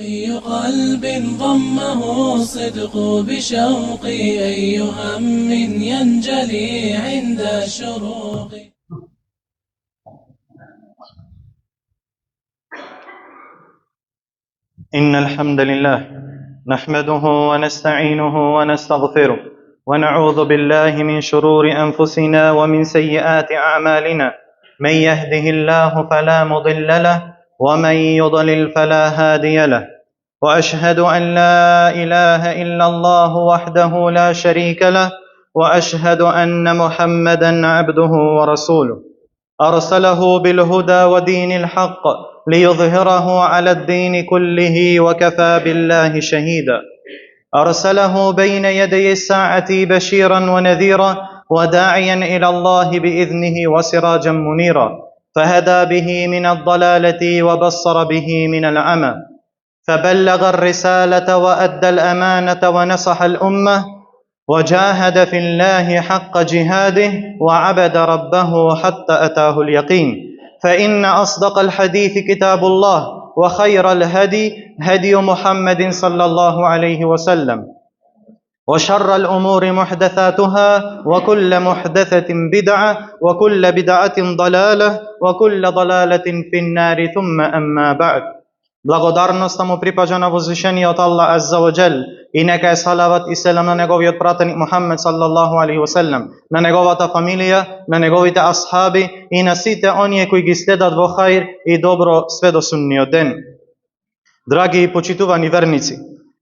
أي قلب ضمه الصدق بشوق أي هم ينجلي عند الشروق. إن الحمد لله نحمده ونستعينه ونستغفره ونعوذ بالله من شرور أنفسنا ومن سيئات أعمالنا. من يهده الله فلا مضل له ومن يضلل فلا هادي له. وأشهد أن لا إله إلا الله وحده لا شريك له وأشهد أن محمدا عبده ورسوله أرسله بالهدى ودين الحق ليظهره على الدين كله وكفى بالله شهيدا. أرسله بين يدي الساعة بشيرا ونذيرا وداعيا إلى الله بإذنه وسراجا منيرا، فهدى به من الضلالة وبصر به من العمى، فبلغ الرسالة وأدى الأمانة ونصح الأمة وجاهد في الله حق جهاده وعبد ربه حتى أتاه اليقين. فإن أصدق الحديث كتاب الله وخير الهدي هدي محمد صلى الله عليه وسلم، وشر الأمور محدثاتها وكل محدثة بدعة وكل بدعة ضلالة وكل ضلالة في النار. ثم أما بعد. Благодарност му припаѓа на возвишениот Аллах Азза ва Джел и нека е салават и селам на неговиот пратеник Мухаммед саллаллаху алейхи ва селем, на неговата фамилија, на неговите асхаби и на сите оние кои ги следат во хаир и добро све до судниот ден. Драги и почитувани верници,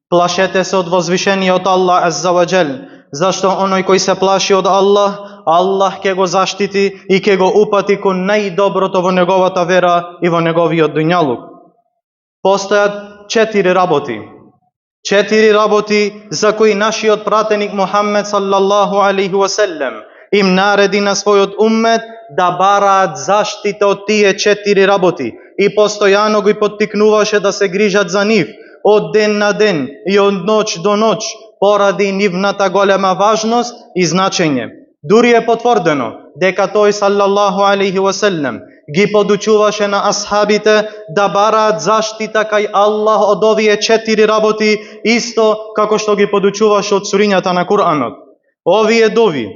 плашете се од возвишениот Аллах Азза ва Джел, зашто оној кој се плаши од Аллах, Аллах ќе го заштити и ќе го упати кон најдоброто во неговата вера и во неговиот дуњалук. Постојат 4 работи за кои нашиот пратеник Мухаммед саллаллаху алейхи ва селем им нареди на својот уммет да бараат заштита од тие 4 работи и постојано ги поттикнуваше да се грижат за нив од ден на ден и од ноќ до ноќ поради нивната голема важност и значење. Дури е потврдено дека тој саллаллаху алейхи ва селем ги подучуваше на асхабите да бараат заштита кај Аллах од овие 4 работи, исто како што ги подучуваше од сурињата на Куранот. Овие дови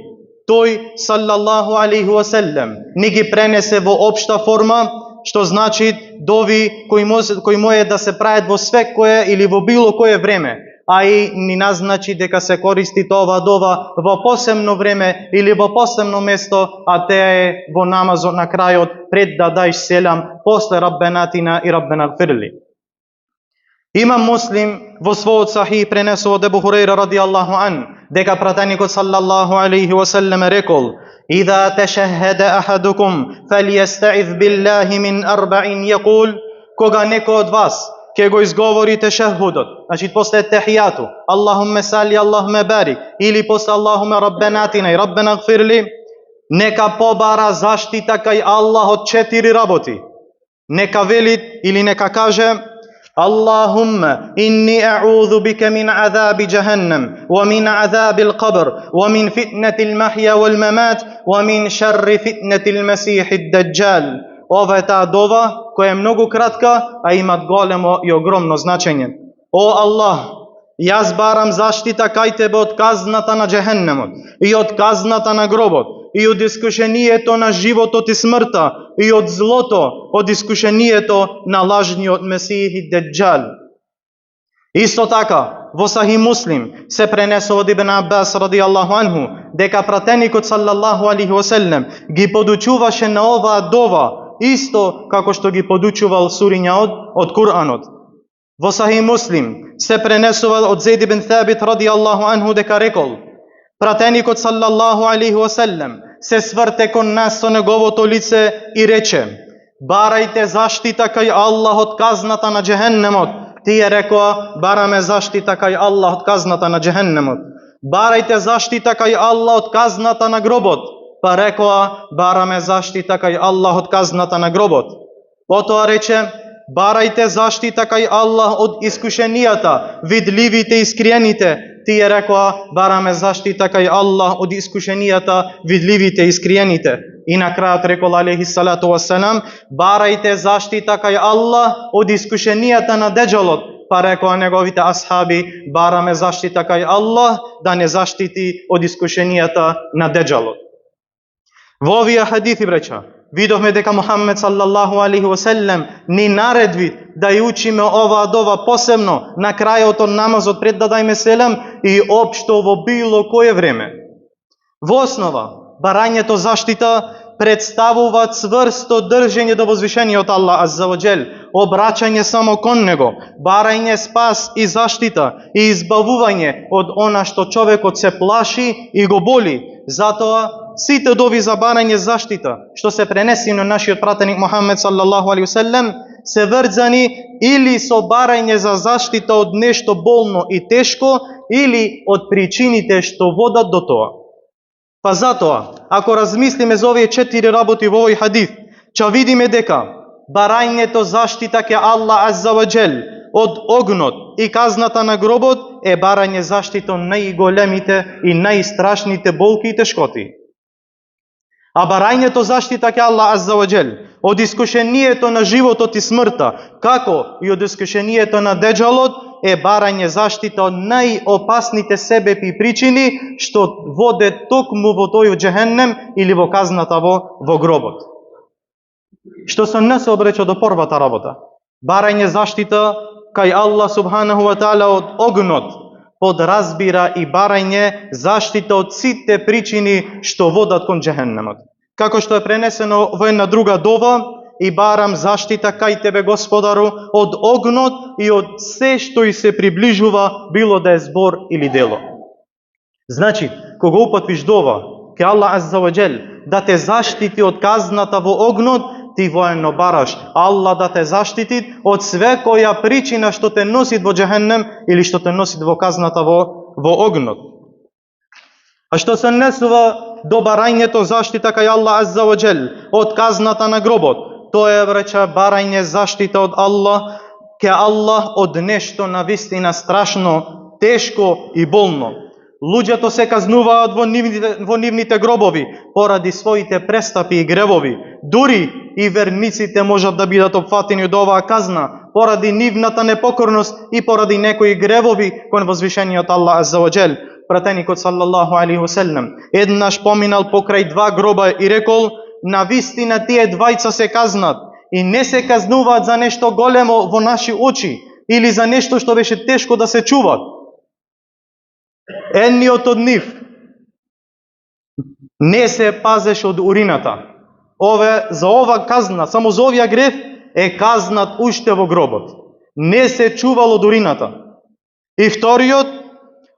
тој саллаллаху алейхи ва селем ни ги пренесе во општа форма, што значи дови кои може да се прават во секое или во било кое време, а и ни назначи дека се користи ова дова во посебно време или во посебно место, а теа е во намазот на крајот пред да дај селам после Раббенатина и Раббена гфирли. Имам Муслим во својот сахих пренесува од Ебу Хурейра радијаллаху ан дека пратеникот саллаллаху алейхи ва селем рекол: "Иза тешахеде ахадукум фалјестаиз биллахи мин арбаин јекул", кога некој од вас ќе го изговори тешахудот, значи после техијату, Аллахуме сали, Аллахуме барик, или после Аллахуме Раббенатина и Раббена гфирли, нека побара заштита кај Аллах од 4 работи. Нека вели или нека каже: Аллахумма инни а'удhu бика мин азаби джаханнам, ва мин азаби al-qabr, ва мин фитнати al-mahya wal-mamat, ва мин шарри фитнати al-масих ad-dajjal. Ова е таа дова која е многу кратка, а имат големо и огромно значење. О Аллах, јас барам заштита кај тебе од казната на джехеннемот и од казната на гробот и од искушението на животот и смртта и од злото, од искушението на лажниот Месих и Деджал. Исто така, во Сахих Муслим се пренесува од Ибн Аббас радијаллаху анху дека пратеникот саллаллаху алейхи ва селем ги подучуваше на оваа дова исто како што ги подучувал суриња од Куранот. Во Сахих Муслим се пренесува од Зейд ибн Тhabit радијаллаху анху дека рекол: пратеникот саллаллаху алейхи ва селем се сврте кон нас со неговото лице и рече: барајте заштита кај Аллах од казната на джехеннемот. Тие рекоа: бараме заштита кај Аллах од казната на джехеннемот. Барајте заштита кај Аллах од казната на гробот. Па рекоа: бараме заштита кај Аллах од казната на гробот. Потоа рече: барајте заштита кај Аллах од искушенијата, видливите и скриените. Тие рекоа: бараме заштита кај Аллах од искушенијата, видливите и скриените. И на крајот рекол алейхи салату вассалам: барајте заштита кај Аллах од искушенијата на Деджалот. pa rekao неговите асхаби, бараме заштита кај Аллах да не заштити од искушенијата на деџалот. Во овие хадиси, бреќа, видовме дека Мухаммед саллаллаху алейхи ва селлем ни наредби да ја учиме оваа дова посебно на крајот од намазот пред да дајме селам и општо во било кое време. Во основа, барањето заштита представува цврсто држење до возвишениот Аллах азза ва џел, обраќање само кон него, барање спас и заштита и избавување од она што човекот се плаши и го боли. Затоа сите дови за барање заштита што се пренесени на нашиот пратеник Мухаммед саллаллаху алейхи ва селлем се врзани или со барање за заштита од нешто болно и тешко или од причините што водат до тоа. Па затоа, ако размислиме за овие 4 работи во овој хадис, ќе видиме дека барањето заштита ке Аллах азза ва џел од огнот и казната на гробот е барање заштита од најголемите и најстрашните болки и тешкоти. А барањето заштита ке Аллах азза ва џел од искушението на животот и смртта, како и од искушението на деџалот, е барање заштита од најопасните себепи и причини што воде токму во тој џехеннем или во казната во гробот. Што се не се обрече до првата работа. Барање заштита кај Аллах субханаху ва таала од огнот, подразбира и барање заштита од сите причини што водат кон џехеннемот. Како што е пренесено во една друга дова, и барам заштита кај тебе, Господару, од огнот и од се што и се приближува, било да е збор или дело. Значи, кога упатвиш дова ке Аллах азза ва џел да те заштити од казната во огнот, ти воено бараш Аллах да те заштити од све која причина што те носи во џехеннем или што те носи во казната во огнот. А што се несува до барањето заштита кај Аллах азза ва џел од казната на гробот, тоа е, браќа, барање заштита од Аллах ке Аллах од нешто навистина страшно, тешко и болно. Луѓето се казнуваат во нивните гробови поради своите престапи и гревови. Дури и верниците можат да бидат опфатени од оваа казна поради нивната непокорност и поради некои гревови кон возвишениот Аллах азза ва џел. Пратеникот саллаллаху алейхи ва селлем еднаш поминал покрај два гроба и рекол: навистина тие двајца се казнат и не се казнуваат за нешто големо во наши очи или за нешто што беше тешко да се чува. Едниот од нив не се пазеше од урината. За ова казна, само за овија грев е казнат уште во гробот. Не се чувал од урината. И вториот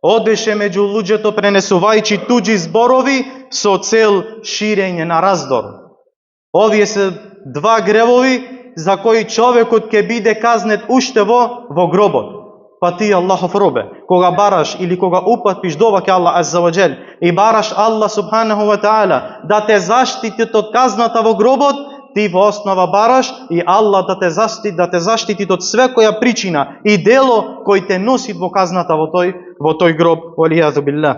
одеше меѓу луѓето пренесувајќи туѓи зборови со цел ширење на раздор. Овие се два гревови за кои човекот ќе биде казнет уште во гробот. Па ти, Аллахов робе, кога бараш или кога упатпиш дова ке Аллах азза ва џел и бараш Аллах субханаху ва таала да те заштити од казната во гробот, ти во основа бараш и Аллах да те заштити од свекоја причина и дело кој те носи во казната во тој гроб, валијазу биллах.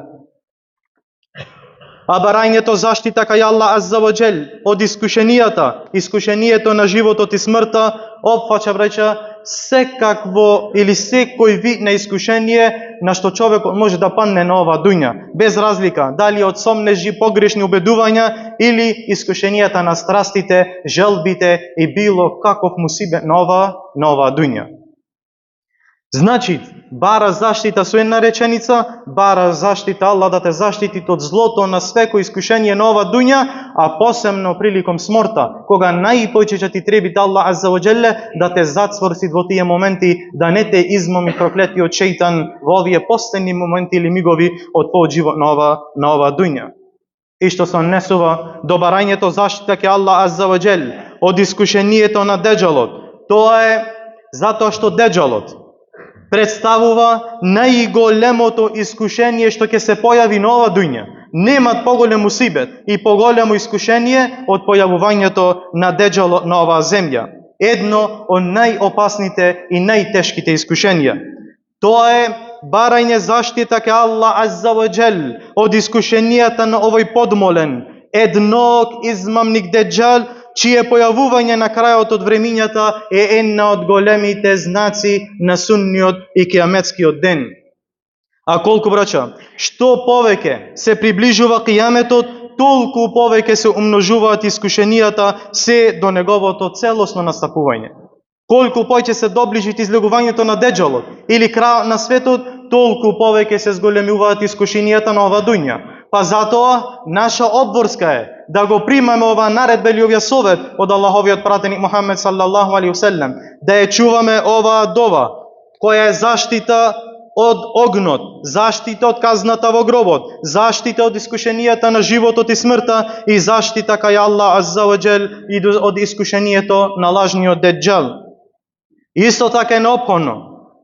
А барањето заштита кај Аллах азза ва џел од искушението на животот и смртта опфаќа, браќа, секакво или секој вид на искушение на што човекот може да падне на оваа дуња, без разлика дали од сомнежи, погрешни убедувања или искушенијата на страстите, желбите и било каков мусибет на оваа дуња. Значи, бара заштита со една реченица, бара заштита Аллах да те заштити од злото на свекој искушение на оваа дуња, а посебно приликом смртта, кога најпојче ти треби Аллах азза ва џел да те зацврси во тие моменти, да не те измами проклетиот шејтан во овие последни моменти или мигови од твојот живот на оваа дуња. И што се однесува до барањето заштита ке Аллах азза ва џел од искушението на деџалот, тоа е затоа што деџалот представува најголемото искушение што ќе се појави на оваа дуња. Немат поголем мусибет и поголемо искушение од појавувањето на деџалот на оваа земја. Едно од најопасните и најтешките искушенија. Тоа е барање заштита ке Аллах азза ва џел од искушенијата на овој подмолен, едног измамник деџал, чие појавување на крајот од времињата е една од големите знаци на сунниот и кијаметскиот ден. А колку, браќа, што повеќе се приближува кијаметот, толку повеќе се умножуваат искушенијата се до неговото целосно настапување. Колку повеќе се доближи излегувањето на деџалот или крај на светот, толку повеќе се зголемуваат искушенијата на ова дуња. Па затоа наша обврска е да го примаме ова наредба или овој совет од Аллаховиот пратеник Мухамед саллаллаху алейхи веселем, да ја чуваме оваа дова, која е заштита од огнот, заштита од казната во гробот, заштита од искушенијата на животот и смртта и заштита кај Аллах азза ва џел и од искушенијето на лажниот деџал. Исто така е неопходно,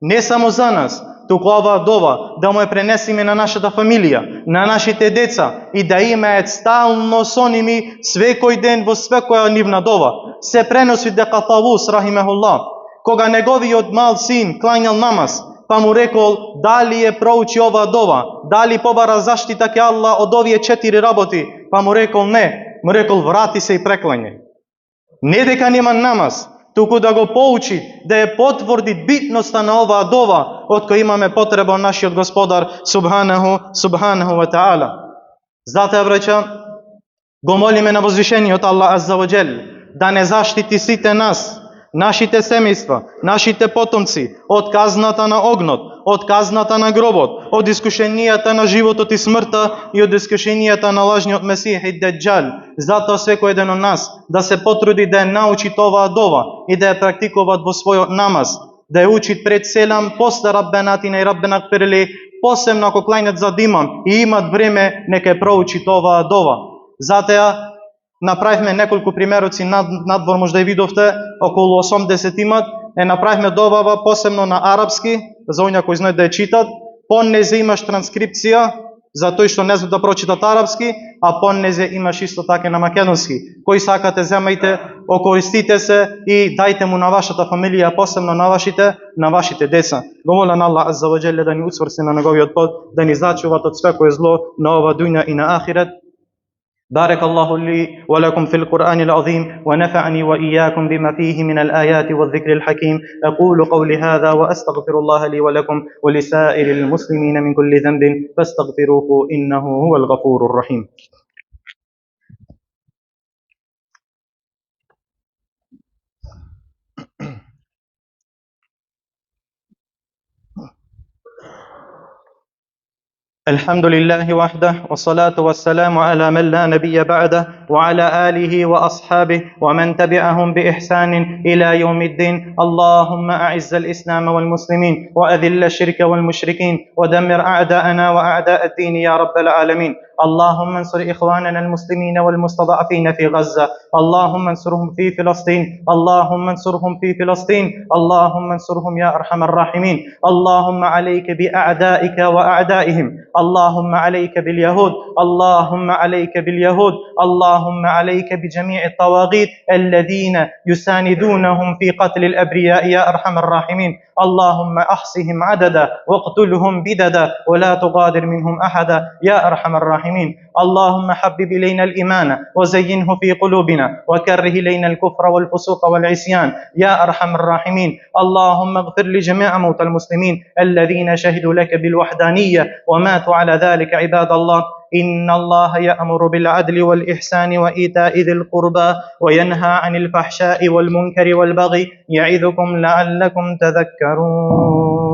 не само за нас, туку оваа дова да му ја пренесиме на нашата фамилија, на нашите деца и да имаат стално со ними свекој ден во свекоја нивна дова. Се преноси дека Тавус рахимехуллах, кога неговиот мал син клањал намаз, па му рекол дали е проучи оваа дова, дали побара заштита ке Аллах од овие 4 работи, па му рекол не, му рекол врати се и преклање. Не дека нема намаз, туку да го поучи, да ја потврди битноста на оваа дова, од која имаме потреба од нашиот Господар субханаху ва таала. Затоа, браќа, го молиме на возвишениот Аллах азза ва џел да не заштити сите нас, нашите семејства, нашите потомци од казната на огнот, од казната на гробот, од искушенијата на животот и смртта и од искушенијата на лажниот Месих и Деџал. Затоа секој еден од нас да се потруди да ја научи оваа дова и да ја практикуваат во својот намаз, да ја учи пред селам, после Раббенатина и Раббена гфирли, посебно ако клањат за димам и имат време, нека ја проучи оваа дова. Затоа направивме неколку примероци надвор, можда и видовте, околу 80 имат, направивме довава посебно на арапски, за оние кои знаат да ја читат, понезе имаш транскрипција, за тој што не знаат да прочитат арапски, а понезе имаш исто така на македонски. Кој сакате, земајте, окористите се и дајте му на вашата фамилија, посебно на вашите деца. Го молам Аллах азза ва џел да ни уцврсти на неговиот пат, да ни зачуват од секое зло на ова дуња и на ахирет. بارك الله لي ولكم في القرآن العظيم ونفعني وإياكم بما فيه من الآيات والذكر الحكيم. أقول قولي هذا وأستغفر الله لي ولكم ولسائر المسلمين من كل ذنب فاستغفروه إنه هو الغفور الرحيم. الحمد لله وحده والصلاة والسلام على من لا نبي بعده وعلى آله وأصحابه ومن تبعهم بإحسان إلى يوم الدين. اللهم أعز الإسلام والمسلمين وأذل الشرك والمشركين ودمر أعداءنا وأعداء الدين يا رب العالمين. اللهم انصر إخواننا المسلمين والمستضعفين في غزة. اللهم انصرهم في فلسطين. اللهم انصرهم في فلسطين. اللهم انصرهم يا أرحم الراحمين. اللهم عليك بأعدائك وأعدائهم. اللهم عليك باليهود. اللهم عليك باليهود. اللهم عليك بجميع الطواغيت الذين يساندونهم في قتل الأبرياء يا أرحم الراحمين. اللهم أحصهم عددا واقتلهم بددا ولا تغادر منهم أحدا يا أرحم الراحمين. اللهم حبب إلينا الإيمان وزينه في قلوبنا وكره إلينا الكفر والفسوق والعصيان يا أرحم الراحمين. اللهم اغفر لجميع موتى المسلمين الذين شهدوا لك بالوحدانية وماتوا على ذلك. عباد الله، إن الله يأمر بالعدل والإحسان وإيتاء ذي القربى وينهى عن الفحشاء والمنكر والبغي يعظكم لعلكم تذكرون.